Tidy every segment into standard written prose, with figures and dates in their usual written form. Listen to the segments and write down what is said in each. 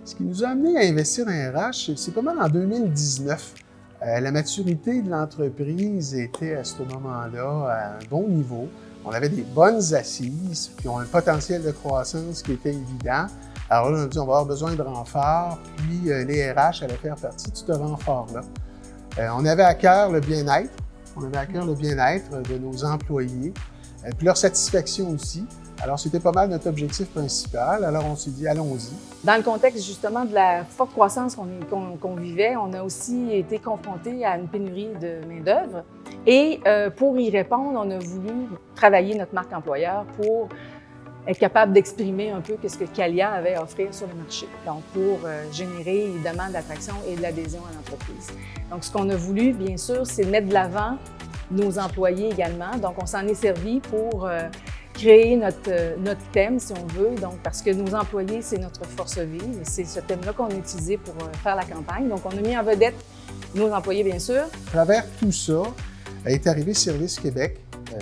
Ce qui nous a amené à investir en RH, c'est pas mal en 2019. La maturité de l'entreprise était à ce moment-là à un bon niveau. On avait des bonnes assises, puis on a un potentiel de croissance qui était évident. Alors là, on a dit on va avoir besoin de renforts, puis les RH allaient faire partie de ce renfort-là. On avait à cœur le bien-être. On avait à cœur le bien-être de nos employés, puis leur satisfaction aussi. Alors, c'était pas mal notre objectif principal. Alors, on s'est dit, allons-y. Dans le contexte, justement, de la forte croissance qu'on vivait, on a aussi été confrontés à une pénurie de main-d'œuvre. Et pour y répondre, on a voulu travailler notre marque employeur pour être capable d'exprimer un peu ce que Calia avait à offrir sur le marché. Donc, pour générer, évidemment, de l'attraction et de l'adhésion à l'entreprise. Donc, ce qu'on a voulu, bien sûr, c'est mettre de l'avant nos employés également. Donc, on s'en est servi pour créer notre thème, si on veut, donc parce que nos employés, c'est notre force vive. C'est ce thème-là qu'on a utilisé pour faire la campagne. Donc, on a mis en vedette nos employés, bien sûr. À travers tout ça, est arrivé Service Québec,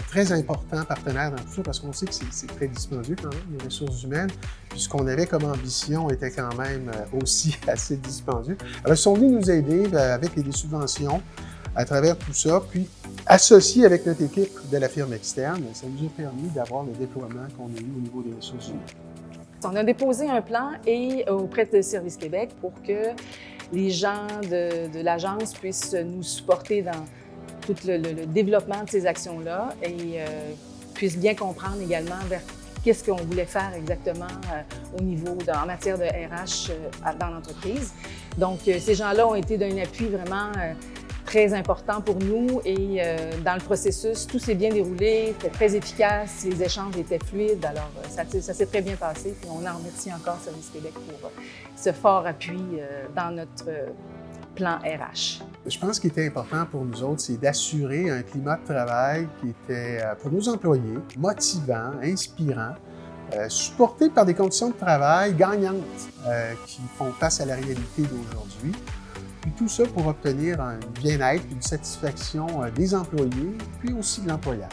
très important partenaire dans tout ça, parce qu'on sait que c'est très dispendieux quand même, les ressources humaines. Puis ce qu'on avait comme ambition était quand même aussi assez dispendieux. Alors, ils sont venus nous aider avec des subventions à travers tout ça, puis associé avec notre équipe de la firme externe, ça nous a permis d'avoir le déploiement qu'on a eu au niveau des ressources humaines. On a déposé un plan auprès de Service Québec pour que les gens de l'agence puissent nous supporter dans tout le développement de ces actions-là et puissent bien comprendre également vers qu'est-ce qu'on voulait faire exactement au niveau en matière de RH dans l'entreprise. Donc, ces gens-là ont été d'un appui vraiment très important pour nous et dans le processus, tout s'est bien déroulé, c'était très efficace, les échanges étaient fluides, alors ça s'est très bien passé. Puis on en remercie encore Service Québec pour ce fort appui dans notre plan RH. Je pense qu'il était important pour nous autres, c'est d'assurer un climat de travail qui était, pour nos employés, motivant, inspirant, supporté par des conditions de travail gagnantes qui font face à la réalité d'aujourd'hui. Puis tout ça pour obtenir un bien-être et une satisfaction des employés, puis aussi de l'employeur.